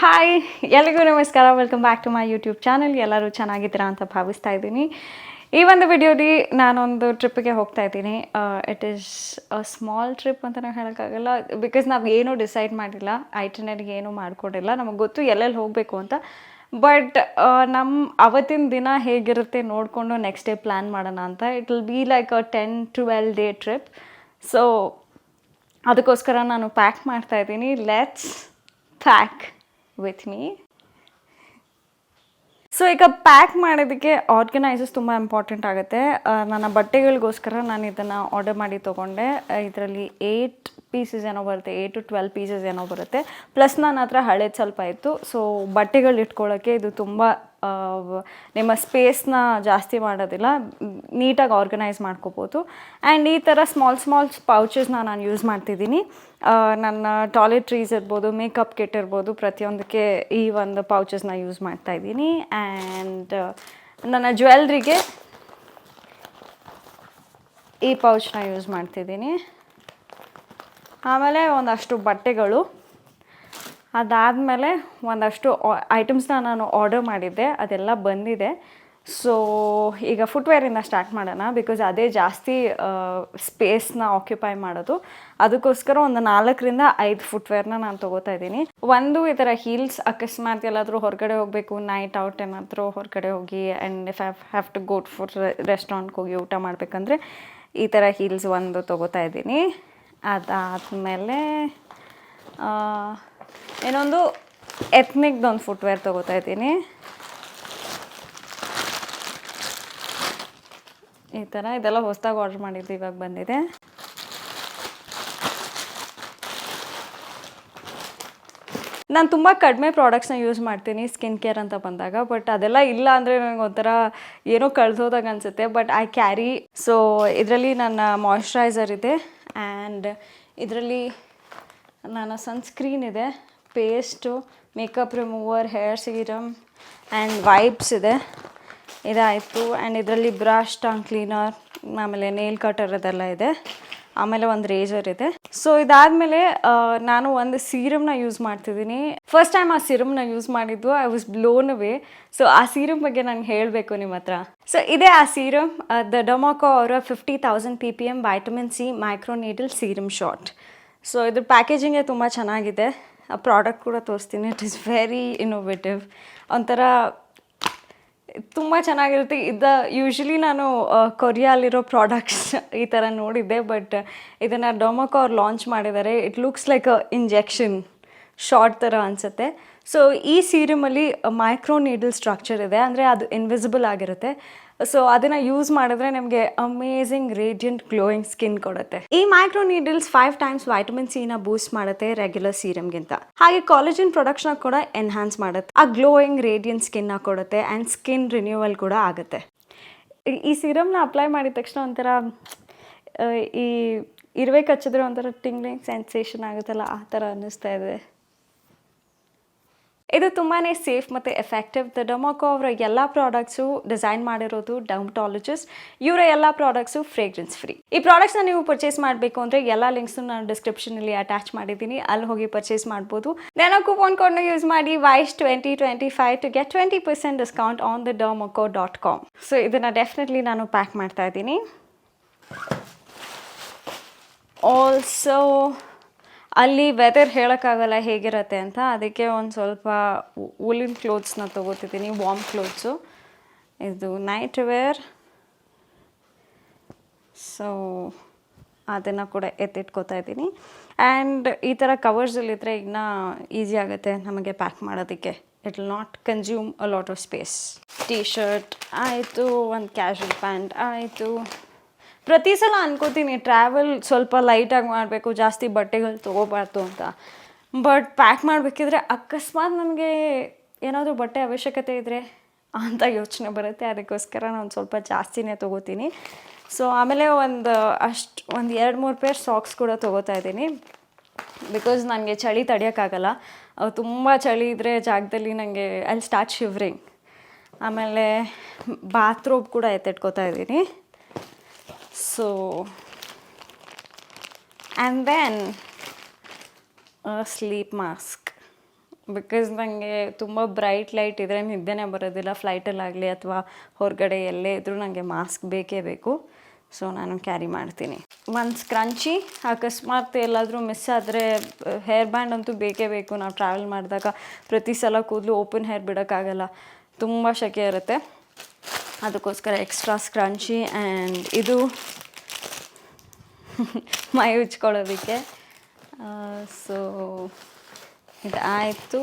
Hi ಎಲ್ಲಿಗೂ ನಮಸ್ಕಾರ. Welcome back to my YouTube channel. ಎಲ್ಲರೂ ಚೆನ್ನಾಗಿದ್ದೀರಾ ಅಂತ ಭಾವಿಸ್ತಾ ಇದ್ದೀನಿ. ಈ ಒಂದು ವಿಡಿಯೋಲಿ ನಾನೊಂದು ಟ್ರಿಪ್ಪಿಗೆ ಹೋಗ್ತಾ ಇದ್ದೀನಿ. It is a small trip ಅಂತಲೇ ಹೇಳೋಕ್ಕಾಗಲ್ಲ, ಬಿಕಾಸ್ ನಾವು ಏನೂ ಡಿಸೈಡ್ ಮಾಡಿಲ್ಲ, ಐಟನರಿಗೆ ಏನೂ ಮಾಡ್ಕೊಂಡಿಲ್ಲ. ನಮಗೆ ಗೊತ್ತು ಎಲ್ಲೆಲ್ಲಿ ಹೋಗಬೇಕು ಅಂತ, ಬಟ್ ನಮ್ಮ ಅವತ್ತಿನ ದಿನ ಹೇಗಿರುತ್ತೆ ನೋಡಿಕೊಂಡು ನೆಕ್ಸ್ಟ್ ಡೇ ಪ್ಲ್ಯಾನ್ ಮಾಡೋಣ ಅಂತ. It will be like a 10-12 day trip. So ಅದಕ್ಕೋಸ್ಕರ ನಾನು ಪ್ಯಾಕ್ ಮಾಡ್ತಾ ಇದ್ದೀನಿ. Let's pack with me. So ಈಗ ಪ್ಯಾಕ್ ಮಾಡೋದಕ್ಕೆ ಆರ್ಗನೈಸರ್ಸ್ ತುಂಬ ಇಂಪಾರ್ಟೆಂಟ್ ಆಗುತ್ತೆ. ನನ್ನ ಬಟ್ಟೆಗಳಿಗೋಸ್ಕರ ನಾನು ಇದನ್ನು ಆರ್ಡರ್ ಮಾಡಿ ತೊಗೊಂಡೆ. ಇದರಲ್ಲಿ 8 ಪೀಸಸ್ ಏನೋ ಬರುತ್ತೆ, 8 to 12 ಪೀಸಸ್ ಏನೋ ಬರುತ್ತೆ. ಪ್ಲಸ್ ನನ್ನ ಹತ್ರ ಹಳೇದು ಸ್ವಲ್ಪ ಇತ್ತು. ಸೊ ಬಟ್ಟೆಗಳು ಇಟ್ಕೊಳ್ಳೋಕ್ಕೆ ಇದು ತುಂಬ ನಿಮ್ಮ ಸ್ಪೇಸ್ನ ಜಾಸ್ತಿ ಮಾಡೋದಿಲ್ಲ, ನೀಟಾಗಿ ಆರ್ಗನೈಸ್ ಮಾಡ್ಕೋಬೋದು. ಆ್ಯಂಡ್ ಈ ಥರ ಸ್ಮಾಲ್ ಪೌಚಸ್ನ ನಾನು ಯೂಸ್ ಮಾಡ್ತಿದ್ದೀನಿ. ನನ್ನ ಟಾಯ್ಲೆಟ್ರೀಸ್ ಇರ್ಬೋದು, ಮೇಕಪ್ ಕಿಟ್ ಇರ್ಬೋದು, ಪ್ರತಿಯೊಂದಕ್ಕೆ ಈ ಒಂದು ಪೌಚಸ್ನ ಯೂಸ್ ಮಾಡ್ತಾಯಿದ್ದೀನಿ. ಆ್ಯಂಡ್ ನನ್ನ ಜ್ಯುವೆಲ್ರಿಗೆ ಈ ಪೌಚ್ನ ಯೂಸ್ ಮಾಡ್ತಿದ್ದೀನಿ. ಆಮೇಲೆ ಒಂದಷ್ಟು ಬಟ್ಟೆಗಳು, ಅದಾದಮೇಲೆ ಒಂದಷ್ಟು ಐಟಮ್ಸ್ನ ನಾನು ಆರ್ಡರ್ ಮಾಡಿದ್ದೆ, ಅದೆಲ್ಲ ಬಂದಿದೆ. ಸೊ ಈಗ ಫುಟ್ವೇರಿಂದ ಸ್ಟಾರ್ಟ್ ಮಾಡೋಣ, ಬಿಕಾಸ್ ಅದೇ ಜಾಸ್ತಿ ಸ್ಪೇಸ್ನ ಆಕ್ಯುಪೈ ಮಾಡೋದು. ಅದಕ್ಕೋಸ್ಕರ ಒಂದು 4-5 ಫುಟ್ವೇರ್ನ ನಾನು ತೊಗೋತಾ ಇದ್ದೀನಿ. ಒಂದು ಈ ಥರ ಹೀಲ್ಸ್, ಅಕಸ್ಮಾತ್ ಎಲ್ಲಾದರೂ ಹೊರಗಡೆ ಹೋಗಬೇಕು, ನೈಟ್ ಔಟ್ ಏನಾದರೂ ಹೊರಗಡೆ ಹೋಗಿ and if I have to go for ರೆಸ್ಟೋರೆಂಟ್ಗೆ ಹೋಗಿ ಊಟ ಮಾಡಬೇಕಂದ್ರೆ ಈ ಥರ ಹೀಲ್ಸ್ ಒಂದು ತೊಗೋತಾ ಇದ್ದೀನಿ. ಅದಾದಮೇಲೆ ಇನ್ನೊಂದು ಎತ್ನಿಕ್ದೊಂದು ಫುಟ್ವೇರ್ ತೊಗೋತಾ ಇದ್ದೀನಿ. ಈ ಥರ ಇದೆಲ್ಲ ಹೊಸದಾಗಿ ಆರ್ಡ್ರ್ ಮಾಡಿದ್ದು, ಇವಾಗ ಬಂದಿದೆ. ನಾನು ತುಂಬ ಕಡಿಮೆ ಪ್ರಾಡಕ್ಟ್ಸ್ನ ಯೂಸ್ ಮಾಡ್ತೀನಿ ಸ್ಕಿನ್ ಕೇರ್ ಅಂತ ಬಂದಾಗ, ಬಟ್ ಅದೆಲ್ಲ ಇಲ್ಲ ಅಂದರೆ ನನಗೆ ಒಂಥರ ಏನೋ ಕಳೆದೋದಾಗ ಅನಿಸುತ್ತೆ. But I carry. ಸೊ ಇದರಲ್ಲಿ ನನ್ನ ಮಾಯ್ಶ್ಚರೈಸರ್ ಇದೆ, ಆ್ಯಂಡ್ ಇದರಲ್ಲಿ ನನ್ನ ಸನ್ಸ್ಕ್ರೀನ್ ಇದೆ, paste, makeup remover, hair serum and wipes ಇದೆ. ಇದಾಯಿತು. ಆ್ಯಂಡ್ ಇದರಲ್ಲಿ ಬ್ರಷ್, ಟಂಗ್ ಕ್ಲೀನರ್, ಆಮೇಲೆ ನೇಲ್ ಕಟರ್ ಇದೆಲ್ಲ ಇದೆ. ಆಮೇಲೆ ಒಂದು ರೇಜರ್ ಇದೆ. ಸೊ ಇದಾದಮೇಲೆ ನಾನು ಒಂದು ಸೀರಮ್ನ ಯೂಸ್ ಮಾಡ್ತಿದ್ದೀನಿ. ಫಸ್ಟ್ ಟೈಮ್ ಆ ಸೀರಮ್ನ ಯೂಸ್ ಮಾಡಿದ್ದು, I was blown away. So ಆ ಸೀರಮ್ ಬಗ್ಗೆ ನಾನು ಹೇಳಬೇಕು ನಿಮ್ಮ ಹತ್ರ. ಸೊ ಇದೇ ಆ ಸೀರಮ್, ದ ಡೊಮಾಕೋ ಅವರ 50,000 ppm vitamin C micro needle serum shot. So ಇದ್ರ ಪ್ಯಾಕೇಜಿಂಗೇ ತುಂಬ ಚೆನ್ನಾಗಿದೆ. ಆ ಪ್ರಾಡಕ್ಟ್ ಕೂಡ ತೋರಿಸ್ತೀನಿ. ಇಟ್ ಈಸ್ ವೆರಿ ಇನ್ನೋವೇಟಿವ್, ಒಂಥರ ತುಂಬ ಚೆನ್ನಾಗಿರುತ್ತೆ. ಯೂಶ್ವಲಿ ನಾನು ಕೊರಿಯಾಲಿರೋ ಪ್ರಾಡಕ್ಟ್ಸ್ ಈ ಥರ ನೋಡಿದ್ದೆ, ಬಟ್ ಇದನ್ನು ಡೊಮಾಕೋ ಅವ್ರು ಲಾಂಚ್ ಮಾಡಿದ್ದಾರೆ. It looks like a injection short ಥರ ಅನಿಸುತ್ತೆ. ಸೊ ಈ ಸೀರಮಲ್ಲಿ ಮೈಕ್ರೋ ನೀಡಲ್ ಸ್ಟ್ರಕ್ಚರ್ ಇದೆ, ಅಂದರೆ ಅದು ಇನ್ವಿಸಿಬಲ್ ಆಗಿರುತ್ತೆ. ಸೊ ಅದನ್ನು ಯೂಸ್ ಮಾಡಿದ್ರೆ ನಮಗೆ ಅಮೇಝಿಂಗ್ ರೇಡಿಯಂಟ್ ಗ್ಲೋಯಿಂಗ್ ಸ್ಕಿನ್ ಕೊಡುತ್ತೆ. ಈ ಮೈಕ್ರೋ ನೀಡಲ್ಸ್ 5 times ವೈಟಮಿನ್ ಸಿನ ಬೂಸ್ಟ್ ಮಾಡುತ್ತೆ ರೆಗ್ಯುಲರ್ ಸೀರಮ್ಗಿಂತ. ಹಾಗೆ ಕಾಲೇಜಿನ್ ಪ್ರೊಡಕ್ಷನ್ ಕೂಡ ಎನ್ಹಾನ್ಸ್ ಮಾಡುತ್ತೆ, ಆ ಗ್ಲೋಯಿಂಗ್ ರೇಡಿಯಂಟ್ ಸ್ಕಿನ್ನ ಕೊಡುತ್ತೆ. ಆ್ಯಂಡ್ ಸ್ಕಿನ್ ರಿನ್ಯೂವಲ್ ಕೂಡ ಆಗುತ್ತೆ. ಈ ಸೀರಮ್ನ ಅಪ್ಲೈ ಮಾಡಿದ ತಕ್ಷಣ ಒಂಥರ ಈ ಇರುವೆ ಕಚ್ಚಿದ್ರೆ ಒಂಥರ ಟಿಂಗ್ಲಿಂಗ್ ಸೆನ್ಸೇಷನ್ ಆಗುತ್ತಲ್ಲ, ಆ ಥರ ಅನ್ನಿಸ್ತಾ ಇದೆ. ಇದು ತುಂಬಾ ಸೇಫ್ ಮತ್ತು ಎಫೆಕ್ಟಿವ್. ದ ಡೊಮಾಕೋ ಅವರ ಎಲ್ಲ ಪ್ರಾಡಕ್ಟ್ಸು ಡಿಸೈನ್ ಮಾಡಿರೋದು ಡರ್ಮಟಾಲಜಿಸ್ಟ್. ಇವರ ಎಲ್ಲ ಪ್ರಾಡಕ್ಟ್ಸು ಫ್ರೇಗ್ರೆನ್ಸ್ ಫ್ರೀ. ಈ ಪ್ರಾಡಕ್ಟ್ಸ್ನ ನೀವು ಪರ್ಚೇಸ್ ಮಾಡಬೇಕು ಅಂದರೆ ಎಲ್ಲ ಲಿಂಕ್ಸ್ನು ನಾನು ಡಿಸ್ಕ್ರಿಪ್ಷನಲ್ಲಿ ಅಟ್ಯಾಚ್ ಮಾಡಿದ್ದೀನಿ, ಅಲ್ಲಿ ಹೋಗಿ ಪರ್ಚೇಸ್ ಮಾಡ್ಬೋದು. ನಾನು ಕೂಪನ್ ಕೋಡ್ನ ಯೂಸ್ ಮಾಡಿ VAISH2025 to get 20% discount on the dermoco.com. So ಇದನ್ನು ಡೆಫಿನೆಟ್ಲಿ ನಾನು ಪ್ಯಾಕ್ ಮಾಡ್ತಾ ಇದ್ದೀನಿ. ಆಲ್ಸೋ ಅಲ್ಲಿ ವೆದರ್ ಹೇಳೋಕ್ಕಾಗಲ್ಲ ಹೇಗಿರುತ್ತೆ ಅಂತ, ಅದಕ್ಕೆ ಒಂದು ಸ್ವಲ್ಪ ವೂಲಿನ್ ಕ್ಲೋತ್ಸ್ನ ತೊಗೋತಿದ್ದೀನಿ, ವಾರ್ಮ್ ಕ್ಲೋತ್ಸು. ಇದು ನೈಟ್ ವೇರ್. ಸೊ ಅದನ್ನು ಕೂಡ ಎತ್ತಿಟ್ಕೋತಾ ಇದ್ದೀನಿ. ಆ್ಯಂಡ್ ಈ ಥರ ಕವರ್ಸಲ್ಲಿದ್ದರೆ ಇನ್ನೂ ಈಸಿ ಆಗುತ್ತೆ ನಮಗೆ ಪ್ಯಾಕ್ ಮಾಡೋದಕ್ಕೆ. It will not consume a lot of space. T shirt ಆಯಿತು, ಒಂದು ಕ್ಯಾಶುವಲ್ ಪ್ಯಾಂಟ್ ಆಯಿತು. ಪ್ರತಿ ಸಲ ಅನ್ಕೋತೀನಿ ಟ್ರಾವೆಲ್ ಸ್ವಲ್ಪ ಲೈಟಾಗಿ ಮಾಡಬೇಕು, ಜಾಸ್ತಿ ಬಟ್ಟೆಗಳು ತೊಗೋಬಾರ್ದು ಅಂತ. ಬಟ್ ಪ್ಯಾಕ್ ಮಾಡಬೇಕಿದ್ರೆ ಅಕಸ್ಮಾತ್ ನನಗೆ ಏನಾದರೂ ಬಟ್ಟೆ ಅವಶ್ಯಕತೆ ಇದ್ದರೆ ಅಂತ ಯೋಚನೆ ಬರುತ್ತೆ. ಅದಕ್ಕೋಸ್ಕರ ನಾನು ಸ್ವಲ್ಪ ಜಾಸ್ತಿನೇ ತೊಗೋತೀನಿ. ಸೊ ಆಮೇಲೆ ಒಂದು 2-3 ಪೇರ್ ಸಾಕ್ಸ್ ಕೂಡ ತೊಗೋತಾ ಇದ್ದೀನಿ, ಬಿಕಾಸ್ ನನಗೆ ಚಳಿ ತಡೆಯೋಕ್ಕಾಗಲ್ಲ. ತುಂಬ ಚಳಿ ಇದ್ದರೆ ಜಾಗದಲ್ಲಿ ನನಗೆ ಅಲ್ಲಿ ಸ್ಟಾರ್ಟ್ ಶಿವ್ರಿಂಗ್. ಆಮೇಲೆ ಬಾತ್ರೂಮ್ ಕೂಡ ಎತ್ತಿಟ್ಕೋತಾ ಇದ್ದೀನಿ. So and then a sleep mask. Because ನನಗೆ ತುಂಬ ಬ್ರೈಟ್ ಲೈಟ್ ಇದ್ದರೆ ನಿದ್ದೆನೇ ಬರೋದಿಲ್ಲ, ಫ್ಲೈಟಲ್ಲಾಗಲಿ ಅಥವಾ ಹೊರಗಡೆ ಎಲ್ಲೇ ಇದ್ದರೂ ನನಗೆ ಮಾಸ್ಕ್ ಬೇಕೇ ಬೇಕು. ಸೊ ನಾನು ಕ್ಯಾರಿ ಮಾಡ್ತೀನಿ. ಒಂದು ಸ್ಕ್ರಂಚಿ, ಅಕಸ್ಮಾತ್ ಎಲ್ಲಾದರೂ ಮಿಸ್ ಆದರೆ ಹೇರ್ ಬ್ಯಾಂಡ್ ಅಂತೂ ಬೇಕೇ ಬೇಕು. ನಾವು ಟ್ರಾವೆಲ್ ಮಾಡಿದಾಗ ಪ್ರತಿ ಸಲ ಕೂದಲು ಓಪನ್ ಹೇರ್ ಬಿಡೋಕ್ಕಾಗಲ್ಲ, ತುಂಬ ಶೆಕೆ ಇರುತ್ತೆ. ಅದಕ್ಕೋಸ್ಕರ ಎಕ್ಸ್ಟ್ರಾ ಸ್ಕ್ರಂಚಿ. ಆ್ಯಂಡ್ ಇದು ಮೈ ಉಜ್ಕೊಳ್ಳೋದಕ್ಕೆ. ಸೊ ಇದಾಯಿತು.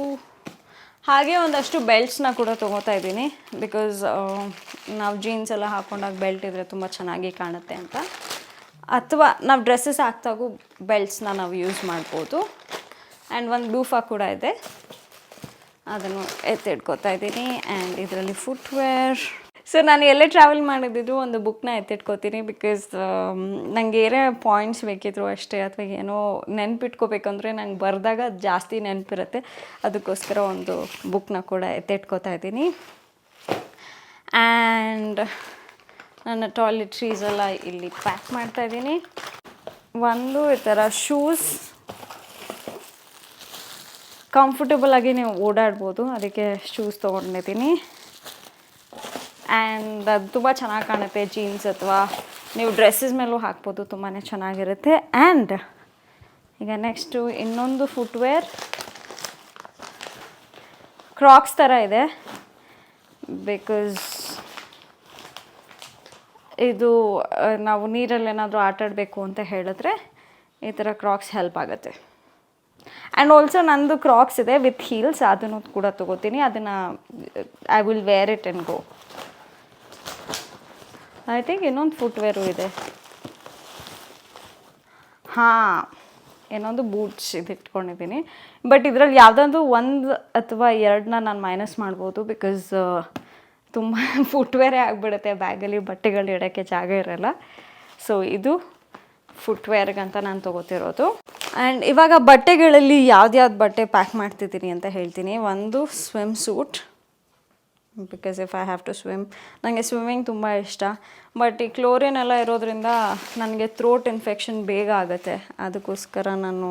ಹಾಗೆ ಒಂದಷ್ಟು ಬೆಲ್ಟ್ಸ್ನ ಕೂಡ ತೊಗೋತಾ ಇದ್ದೀನಿ, ಬಿಕಾಸ್ ನಾವು ಜೀನ್ಸ್ ಎಲ್ಲ ಹಾಕ್ಕೊಂಡಾಗ ಬೆಲ್ಟ್ ಇದ್ದರೆ ತುಂಬ ಚೆನ್ನಾಗಿ ಕಾಣುತ್ತೆ ಅಂತ. ಅಥವಾ ನಾವು ಡ್ರೆಸ್ಸಸ್ ಹಾಕ್ದಾಗೂ ಬೆಲ್ಟ್ಸ್ನ ನಾವು ಯೂಸ್ ಮಾಡ್ಬೋದು. ಆ್ಯಂಡ್ ಒಂದು ಲೂಫಾ ಕೂಡ ಇದೆ, ಅದನ್ನು ಎತ್ತಿಟ್ಕೋತಾ ಇದ್ದೀನಿ. ಆ್ಯಂಡ್ ಇದರಲ್ಲಿ ಫುಟ್ವೇರ್. ಸೊ ನಾನು ಎಲ್ಲೇ ಟ್ರಾವೆಲ್ ಮಾಡಿದ್ದು ಒಂದು ಬುಕ್ನ ಎತ್ತಿಟ್ಕೋತೀನಿ, ಬಿಕಾಸ್ ನನಗೆ ಏನೇ ಪಾಯಿಂಟ್ಸ್ ಬೇಕಿದ್ರು ಅಷ್ಟೇ, ಅಥವಾ ಏನೋ ನೆನಪಿಟ್ಕೋಬೇಕಂದ್ರೆ ನಂಗೆ ಬರೆದಾಗ ಜಾಸ್ತಿ ನೆನಪಿರುತ್ತೆ. ಅದಕ್ಕೋಸ್ಕರ ಒಂದು ಬುಕ್ನ ಕೂಡ ಎತ್ತಿಟ್ಕೋತಾ ಇದ್ದೀನಿ. ಆ್ಯಂಡ್ ನನ್ನ ಟಾಯ್ಲೆಟ್ರೀಸ್ ಎಲ್ಲ ಇಲ್ಲಿ ಪ್ಯಾಕ್ ಮಾಡ್ತಾಯಿದ್ದೀನಿ. ಒಂದು ಈ ಥರ ಶೂಸ್, ಕಂಫರ್ಟಬಲಾಗಿ ನೀವು ಓಡಾಡ್ಬೋದು, ಅದಕ್ಕೆ ಶೂಸ್ ತೊಗೊಂಡಿದ್ದೀನಿ. ಆ್ಯಂಡ್ ಅದು ತುಂಬ ಚೆನ್ನಾಗಿ ಕಾಣುತ್ತೆ, ಜೀನ್ಸ್ ಅಥವಾ ನೀವು ಡ್ರೆಸ್ಸಸ್ ಮೇಲೂ ಹಾಕ್ಬೋದು, ತುಂಬಾ ಚೆನ್ನಾಗಿರುತ್ತೆ. ಆ್ಯಂಡ್ ಈಗ ನೆಕ್ಸ್ಟು ಇನ್ನೊಂದು ಫುಟ್ವೇರ್, ಕ್ರಾಕ್ಸ್ ಥರ ಇದೆ. ಬಿಕಾಸ್ ಇದು ನಾವು ನೀರಲ್ಲಿ ಏನಾದರೂ ಆಟಾಡಬೇಕು ಅಂತ ಹೇಳಿದ್ರೆ ಈ ಥರ ಕ್ರಾಕ್ಸ್ ಹೆಲ್ಪ್ ಆಗುತ್ತೆ. ಆ್ಯಂಡ್ ಆಲ್ಸೋ ನಂದು ಕ್ರಾಕ್ಸ್ ಇದೆ ವಿತ್ ಹೀಲ್ಸ್, ಅದನ್ನು ಕೂಡ ತೊಗೋತೀನಿ. ಅದನ್ನು I will where it and go. I think ಇನ್ನೊಂದು ಫುಟ್ವೇರು ಇದೆ. ಹಾಂ, ಇನ್ನೊಂದು ಬೂಟ್ಸ್ ಇದು ಇಟ್ಕೊಂಡಿದ್ದೀನಿ. ಬಟ್ ಇದರಲ್ಲಿ ಯಾವುದಾದ್ರು ಒಂದು ಅಥವಾ ಎರಡನ್ನ ನಾನು ಮೈನಸ್ ಮಾಡ್ಬೋದು, ಬಿಕಾಸ್ ತುಂಬ ಫುಟ್ವೇರೇ ಆಗಿಬಿಡುತ್ತೆ, ಬ್ಯಾಗಲ್ಲಿ ಬಟ್ಟೆಗಳು ಇಡೋಕ್ಕೆ ಜಾಗ ಇರೋಲ್ಲ. ಸೊ ಇದು ಫುಟ್ವೇರ್ಗಂತ ನಾನು ತೊಗೋತಿರೋದು. ಆ್ಯಂಡ್ ಇವಾಗ ಬಟ್ಟೆಗಳಲ್ಲಿ ಯಾವ್ದು ಬಟ್ಟೆ ಪ್ಯಾಕ್ ಮಾಡ್ತಿದ್ದೀನಿ ಅಂತ ಹೇಳ್ತೀನಿ. ಒಂದು swimsuit, because if I have to swim, ನನಗೆ ಸ್ವಿಮ್ಮಿಂಗ್ ತುಂಬ ಇಷ್ಟ. ಬಟ್ ಈ ಕ್ಲೋರಿನ್ ಎಲ್ಲ ಇರೋದ್ರಿಂದ ನನಗೆ ಥ್ರೋಟ್ ಇನ್ಫೆಕ್ಷನ್ ಬೇಗ ಆಗುತ್ತೆ. ಅದಕ್ಕೋಸ್ಕರ ನಾನು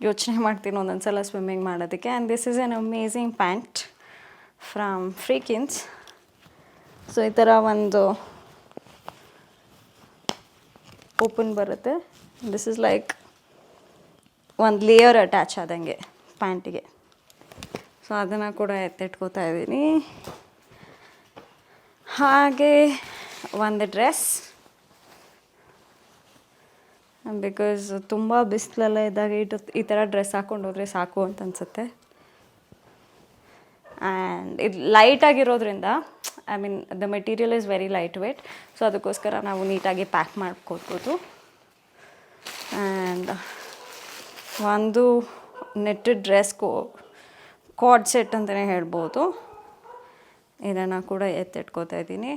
ಯೋಚನೆ ಮಾಡ್ತೀನಿ ಒಂದೊಂದು ಸಲ ಸ್ವಿಮ್ಮಿಂಗ್ ಮಾಡೋದಕ್ಕೆ. And this is an amazing pant from Freakins. So ಈ ಥರ ಒಂದು ಓಪನ್ ಬರುತ್ತೆ. ದಿಸ್ ಇಸ್ ಲೈಕ್ ಒಂದು ಲೇಯರ್ ಅಟ್ಯಾಚ್ ಆದಂಗೆ ಪ್ಯಾಂಟಿಗೆ. ಸೊ ಅದನ್ನು ಕೂಡ ಎತ್ತಿಟ್ಕೋತಾ ಇದ್ದೀನಿ. ಹಾಗೆ ಒಂದು ಡ್ರೆಸ್, ಬಿಕಾಸ್ ತುಂಬ ಬಿಸಿಲೆಲ್ಲ ಇದ್ದಾಗ ಈ ಥರ ಡ್ರೆಸ್ ಹಾಕ್ಕೊಂಡು ಹೋದರೆ ಸಾಕು ಅಂತ ಅನಿಸುತ್ತೆ. ಆ್ಯಂಡ್ ಇದು ಲೈಟಾಗಿರೋದ್ರಿಂದ, I mean the material is very lightweight. So ಅದಕ್ಕೋಸ್ಕರ ನಾವು ನೀಟಾಗಿ ಪ್ಯಾಕ್ ಮಾಡ್ಕೋಬೋದು. ಆ್ಯಂಡ್ ಒಂದು ನೆಟ್ಟೆಡ್ ಡ್ರೆಸ್ ಕಾರ್ಡ್ ಸೆಟ್ ಅಂತಲೇ ಹೇಳ್ಬೋದು. ಇದನ್ನು ಕೂಡ ಎತ್ತಿಟ್ಕೋತಾ ಇದ್ದೀನಿ.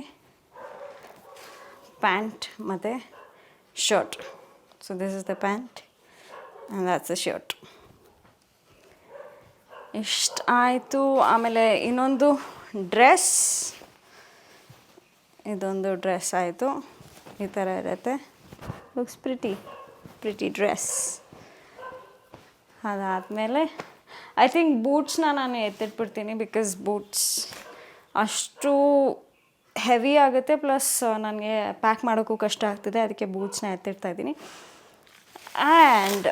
ಪ್ಯಾಂಟ್ ಮತ್ತು shirt. So this is the pant and that's the shirt. ಇಷ್ಟು ಆಯಿತು. ಆಮೇಲೆ ಇನ್ನೊಂದು ಡ್ರೆಸ್, ಇದೊಂದು ಡ್ರೆಸ್ ಆಯಿತು. ಈ ಥರ ಇರುತ್ತೆ, ಲುಕ್ಸ್ ಪ್ರಿಟಿ ಡ್ರೆಸ್. ಅದಾದಮೇಲೆ ಐ ಥಿಂಕ್ ಬೂಟ್ಸ್ನ ನಾನು ಎತ್ತಿಟ್ಬಿಡ್ತೀನಿ, ಬಿಕಾಸ್ ಬೂಟ್ಸ್ ಅಷ್ಟು ಹೆವಿ ಆಗುತ್ತೆ, ಪ್ಲಸ್ ನನಗೆ ಪ್ಯಾಕ್ ಮಾಡೋಕ್ಕೂ ಕಷ್ಟ ಆಗ್ತಿದೆ. ಅದಕ್ಕೆ ಬೂಟ್ಸ್ನ ಎತ್ತಿಡ್ತಾಯಿದ್ದೀನಿ. ಆ್ಯಂಡ್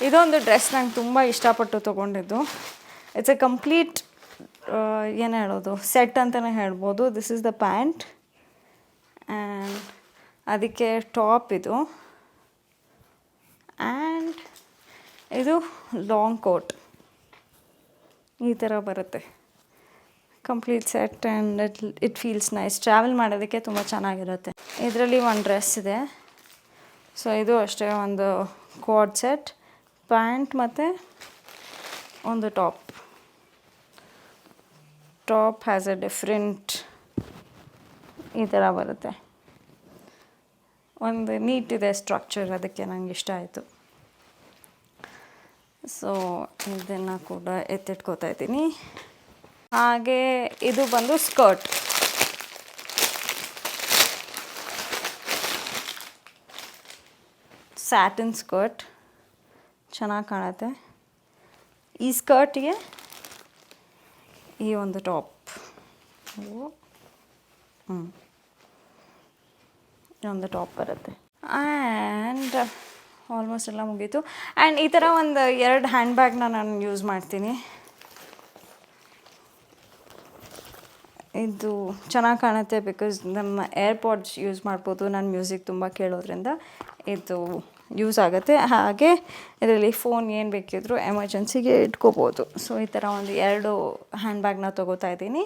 ಇದೊಂದು ಡ್ರೆಸ್ ನಂಗೆ ತುಂಬ ಇಷ್ಟಪಟ್ಟು ತೊಗೊಂಡಿದ್ದು. ಇಟ್ಸ್ ಎ ಕಂಪ್ಲೀಟ್ ಏನು ಹೇಳೋದು, ಸೆಟ್ ಅಂತಲೇ ಹೇಳ್ಬೋದು. This is the pant and ಅದಕ್ಕೆ ಟಾಪ್ ಇದು. ಆ್ಯಂಡ್ ಇದು ಲಾಂಗ್ ಕೋಟ್, ಈ ಥರ ಬರುತ್ತೆ. Complete set and it feels nice. Travel ಮಾಡೋದಕ್ಕೆ ತುಂಬ ಚೆನ್ನಾಗಿರುತ್ತೆ. ಇದರಲ್ಲಿ ಒಂದು ಡ್ರೆಸ್ ಇದೆ. ಸೊ ಇದು ಅಷ್ಟೇ, ಒಂದು ಕೋಟ್ ಸೆಟ್, ಪ್ಯಾಂಟ್ ಮತ್ತು ಒಂದು top. Top has A different ಈ ಥರ ಬರುತ್ತೆ. ಒಂದು ನೀಟ್ ಇದೆ ಸ್ಟ್ರಕ್ಚರ್, ಅದಕ್ಕೆ ನಂಗೆ ಇಷ್ಟ ಆಯಿತು. ಸೊ ಇದನ್ನು ಕೂಡ ಎತ್ತಿಟ್ಕೋತಾ ಇದ್ದೀನಿ. ಹಾಗೆ ಇದು ಬಂದು ಸ್ಕರ್ಟ್. ಸ್ಯಾಟಿನ್ ಸ್ಕರ್ಟ್, ಚೆನ್ನಾಗಿ ಕಾಣುತ್ತೆ. ಈ ಸ್ಕರ್ಟ್ಗೆ ಈ ಒಂದು ಟಾಪ್, ಒಂದು ಟಾಪ್ ಬರುತ್ತೆ. ಆ್ಯಂಡ್ ಆಲ್ಮೋಸ್ಟ್ ಎಲ್ಲ ಮುಗೀತು. ಆ್ಯಂಡ್ ಈ ಥರ ಒಂದು 2 ಹ್ಯಾಂಡ್ ಬ್ಯಾಗ್ನ ನಾನು ಯೂಸ್ ಮಾಡ್ತೀನಿ. ಇದು ಚೆನ್ನಾಗಿ ಕಾಣುತ್ತೆ ಬಿಕಾಸ್ ನಮ್ಮ ಏರ್ಪಾಡ್ಸ್ ಯೂಸ್ ಮಾಡ್ಬೋದು. ನಾನು ಮ್ಯೂಸಿಕ್ ತುಂಬ ಕೇಳೋದ್ರಿಂದ ಇದು ಯೂಸ್ ಆಗುತ್ತೆ. ಹಾಗೆ ಇದರಲ್ಲಿ ಫೋನ್ ಏನು ಬೇಕಿದ್ರೂ ಎಮರ್ಜೆನ್ಸಿಗೆ ಇಟ್ಕೋಬೋದು. ಸೊ ಈ ಥರ ಒಂದು 2 ಹ್ಯಾಂಡ್ ಬ್ಯಾಗ್ನ ತೊಗೋತಾ ಇದ್ದೀನಿ.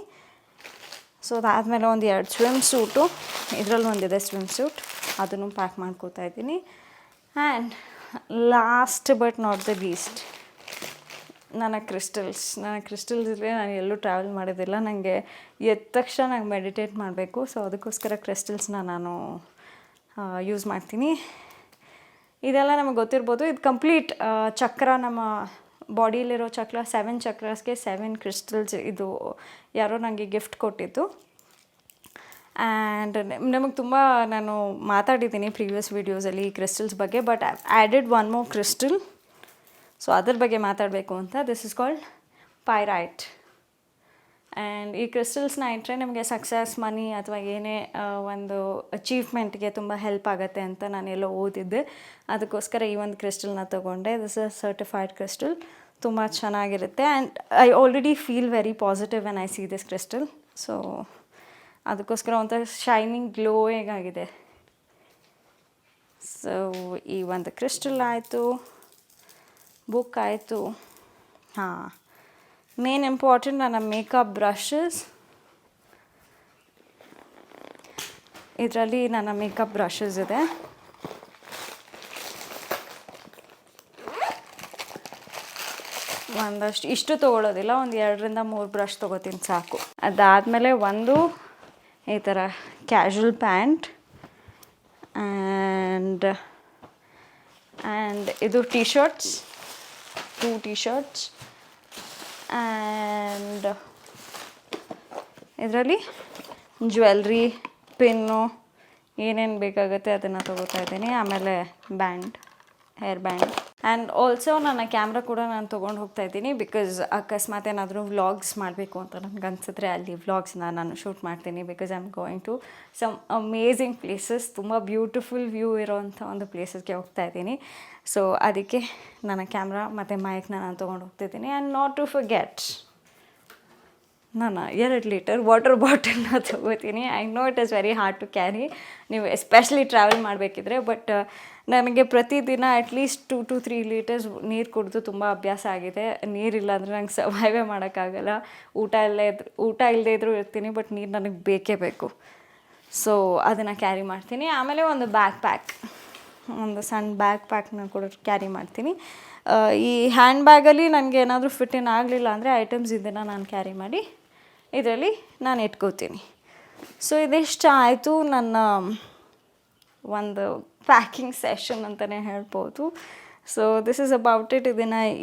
ಸೊ ಅದಾದಮೇಲೆ ಒಂದು 2 ಸ್ವಿಮ್ ಸೂಟು, ಇದರಲ್ಲಿ ಒಂದಿದೆ ಸ್ವಿಮ್ ಸೂಟ್, ಅದನ್ನು ಪ್ಯಾಕ್ ಮಾಡ್ಕೋತಾ ಇದ್ದೀನಿ. And last but not the least, ನನ್ನ ಕ್ರಿಸ್ಟಲ್ಸ್ ಇದ್ದರೆ ನಾನು ಎಲ್ಲೂ ಟ್ರಾವೆಲ್ ಮಾಡೋದಿಲ್ಲ. ನನಗೆ ಎದ್ದ ತಕ್ಷಣ ನಂಗೆ ಮೆಡಿಟೇಟ್ ಮಾಡಬೇಕು. ಸೊ ಅದಕ್ಕೋಸ್ಕರ ಕ್ರಿಸ್ಟಲ್ಸ್ನ ನಾನು ಯೂಸ್ ಮಾಡ್ತೀನಿ. ಇದೆಲ್ಲ ನಮಗೆ ಗೊತ್ತಿರ್ಬೋದು. ಇದು ಕಂಪ್ಲೀಟ್ ಚಕ್ರ, ನಮ್ಮ ಬಾಡಿಯಲ್ಲಿರೋ ಚಕ್ರ 7 ಚಕ್ರಸ್ಗೆ 7 ಕ್ರಿಸ್ಟಲ್ಸ್. ಇದು ಯಾರೋ ನನಗೆ ಗಿಫ್ಟ್ ಕೊಟ್ಟಿದ್ದು. ಆ್ಯಂಡ್ ನಮಗೆ ತುಂಬ ನಾನು ಮಾತಾಡಿದ್ದೀನಿ ಪ್ರೀವಿಯಸ್ ವೀಡಿಯೋಸಲ್ಲಿ ಈ ಕ್ರಿಸ್ಟಲ್ಸ್ ಬಗ್ಗೆ, but I added 1 more crystal. So ಅದ್ರ ಬಗ್ಗೆ ಮಾತಾಡಬೇಕು ಅಂತ. This is called pyrite. And ಈ ಕ್ರಿಸ್ಟಲ್ಸ್ನ ಇಟ್ಟರೆ ನಿಮಗೆ ಸಕ್ಸಸ್, ಮನಿ ಅಥವಾ ಏನೇ ಒಂದು ಅಚೀವ್ಮೆಂಟ್ಗೆ ತುಂಬ ಹೆಲ್ಪ್ ಆಗುತ್ತೆ ಅಂತ ನಾನೆಲ್ಲೋ ಓದಿದ್ದೆ. ಅದಕ್ಕೋಸ್ಕರ ಈ ಒಂದು ಕ್ರಿಸ್ಟಲ್ನ ತೊಗೊಂಡೆ. This is certified crystal. ತುಂಬ ಚೆನ್ನಾಗಿರುತ್ತೆ. And I already feel very positive when I see this crystal. So ಅದಕ್ಕೋಸ್ಕರ ಒಂಥರ ಶೈನಿಂಗ್ ಗ್ಲೋಯಿಂಗ್ ಆಗಿದೆ. ಸೊ ಈ ಒಂದು ಕ್ರಿಸ್ಟಲ್ ಆಯಿತು, ಬುಕ್ ಆಯಿತು. ಹಾಂ, ಮೇನ್ ಇಂಪಾರ್ಟೆಂಟ್ ನನ್ನ ಮೇಕಪ್ ಬ್ರಷಸ್. ಇದರಲ್ಲಿ ನನ್ನ ಮೇಕಪ್ ಬ್ರಷಸ್ ಇದೆ. ಒಂದಷ್ಟು ಇಷ್ಟು ತೊಗೊಳ್ಳೋದಿಲ್ಲ, ಒಂದು 2ರಿಂದ 3 ಬ್ರಷ್ ತೊಗೋತೀನಿ ಸಾಕು. ಅದಾದಮೇಲೆ ಒಂದು ಈ ಥರ ಕ್ಯಾಶುವಲ್ ಪ್ಯಾಂಟ್ ಆ್ಯಂಡ್ ಇದು T shirts, 2 T shirts. And ಇದರಲ್ಲಿ ಜ್ಯುವೆಲ್ರಿ, ಪಿನ್ನು, ಏನೇನು ಬೇಕಾಗುತ್ತೆ ಅದನ್ನು ತೊಗೋತಾ ಇದ್ದೀನಿ. ಆಮೇಲೆ band, hair band. And also ನನ್ನ ಕ್ಯಾಮ್ರಾ ಕೂಡ ನಾನು ತೊಗೊಂಡು ಹೋಗ್ತಾ ಇದ್ದೀನಿ. ಬಿಕಾಸ್ ಅಕಸ್ಮಾತ್ ಏನಾದರೂ ವ್ಲಾಗ್ಸ್ ಮಾಡಬೇಕು ಅಂತ ನನಗೆ ಅನಿಸಿದ್ರೆ ಅಲ್ಲಿ ವ್ಲಾಗ್ಸ್ನ ನಾನು ಶೂಟ್ ಮಾಡ್ತೀನಿ. Because I am going to some amazing places, ತುಂಬ ಬ್ಯೂಟಿಫುಲ್ ವ್ಯೂ ಇರೋವಂಥ ಒಂದು ಪ್ಲೇಸಸ್ಗೆ ಹೋಗ್ತಾ ಇದ್ದೀನಿ. ಸೊ ಅದಕ್ಕೆ ನನ್ನ ಕ್ಯಾಮ್ರಾ ಮತ್ತು ಮೈಕ್ನ ನಾನು ತೊಗೊಂಡು ಹೋಗ್ತಿದ್ದೀನಿ. ಆ್ಯಂಡ್ ನಾಟ್ ಟು ಫರ್ಗೆಟ್, ನಾನು 2 ಲೀಟರ್ ವಾಟರ್ ಬಾಟಲ್ನ ತೊಗೋತೀನಿ. I know it is very hard to carry, ನೀವು ಎಸ್ಪೆಷಲಿ ಟ್ರಾವೆಲ್ ಮಾಡಬೇಕಿದ್ರೆ. ಬಟ್ ನನಗೆ ಪ್ರತಿದಿನ ಅಟ್ಲೀಸ್ಟ್ 2 to 3 ಲೀಟರ್ಸ್ ನೀರು ಕುಡಿದು ತುಂಬ ಅಭ್ಯಾಸ ಆಗಿದೆ. ನೀರಿಲ್ಲ ಅಂದರೆ ನಂಗೆ ಸರ್ವೈವೇ ಮಾಡೋಕ್ಕಾಗಲ್ಲ. ಊಟ ಇಲ್ಲದೇ ಇದ್ದರೂ ಇರ್ತೀನಿ, ಬಟ್ ನೀರು ನನಗೆ ಬೇಕೇ ಬೇಕು. ಸೊ ಅದನ್ನು ಕ್ಯಾರಿ ಮಾಡ್ತೀನಿ. ಆಮೇಲೆ ಒಂದು ಒಂದು ಸಣ್ಣ ಬ್ಯಾಕ್ ಪ್ಯಾಕ್ನ ಕೂಡ ಕ್ಯಾರಿ ಮಾಡ್ತೀನಿ. ಈ ಹ್ಯಾಂಡ್ ಬ್ಯಾಗಲ್ಲಿ ನನಗೆ ಏನಾದರೂ ಫಿಟ್ ಇನ್ ಆಗಲಿಲ್ಲ ಅಂದರೆ ಐಟಮ್ಸ್ ಇದನ್ನು ನಾನು ಕ್ಯಾರಿ ಮಾಡಿ ಇದರಲ್ಲಿ ನಾನು ಇಟ್ಕೋತೀನಿ. ಸೊ ಇದಿಷ್ಟು ಆಯಿತು ನನ್ನ ಒಂದು ಪ್ಯಾಕಿಂಗ್ ಸೆಷನ್ ಅಂತಲೇ ಹೇಳ್ಬೋದು. So this is about it.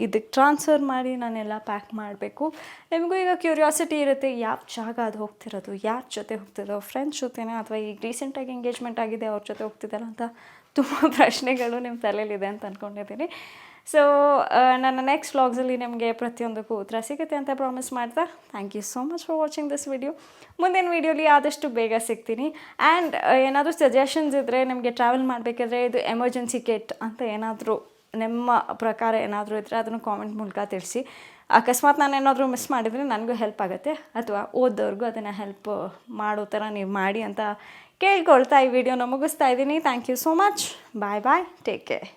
ಇದಕ್ಕೆ ಟ್ರಾನ್ಸ್ಫರ್ ಮಾಡಿ ನಾನೆಲ್ಲ ಪ್ಯಾಕ್ ಮಾಡಬೇಕು. ನಿಮಗೂ ಈಗ ಕ್ಯೂರಿಯಾಸಿಟಿ ಇರುತ್ತೆ, ಯಾವ ಜಾಗ ಅದು ಹೋಗ್ತಿರೋದು, ಯಾರ ಜೊತೆ ಹೋಗ್ತಿರೋ, ಫ್ರೆಂಡ್ಸ್ ಜೊತೆನೇ ಅಥವಾ ಈಗ ರೀಸೆಂಟಾಗಿ ಎಂಗೇಜ್ಮೆಂಟ್ ಆಗಿದೆ ಅವ್ರ ಜೊತೆ ಹೋಗ್ತಿದ್ದಾರ ಅಂತ ತುಂಬ ಪ್ರಶ್ನೆಗಳು ನಿಮ್ಮ ತಲೆಯಲ್ಲಿದೆ ಅಂತ ಅಂದ್ಕೊಂಡಿದ್ದೀನಿ. ಸೊ ನನ್ನ ನೆಕ್ಸ್ಟ್ ವ್ಲಾಗ್ಸಲ್ಲಿ ನಿಮಗೆ ಪ್ರತಿಯೊಂದಕ್ಕೂ ಉತ್ತರ ಸಿಗುತ್ತೆ ಅಂತ ಪ್ರಾಮಿಸ್ ಮಾಡ್ತಾ, thank you so much for watching this video. ಮುಂದಿನ ವೀಡಿಯೋಲಿ ಆದಷ್ಟು ಬೇಗ ಸಿಗ್ತೀನಿ. ಆ್ಯಂಡ್ ಏನಾದರೂ ಸಜೆಷನ್ಸ್ ಇದ್ದರೆ, ನಿಮಗೆ ಟ್ರಾವೆಲ್ ಮಾಡಬೇಕಾದ್ರೆ ಇದು ಎಮರ್ಜೆನ್ಸಿ ಕಿಟ್ ಅಂತ ಏನಾದರೂ ನಿಮ್ಮ ಪ್ರಕಾರ ಏನಾದರೂ ಇದ್ದರೆ ಅದನ್ನು ಕಾಮೆಂಟ್ ಮೂಲಕ ತಿಳಿಸಿ. ಅಕಸ್ಮಾತ್ ನಾನು ಏನಾದರೂ ಮಿಸ್ ಮಾಡಿದರೆ ನನಗೂ ಹೆಲ್ಪ್ ಆಗುತ್ತೆ, ಅಥವಾ ಓದೋರ್ಗೂ ಅದನ್ನು ಹೆಲ್ಪ್ ಮಾಡೋ ಥರ ನೀವು ಮಾಡಿ ಅಂತ ಕೇಳ್ಕೊಳ್ತಾ ಈ ವಿಡಿಯೋನ ಮುಗಿಸ್ತಾ ಇದ್ದೀನಿ. Thank you so much. Bye take care.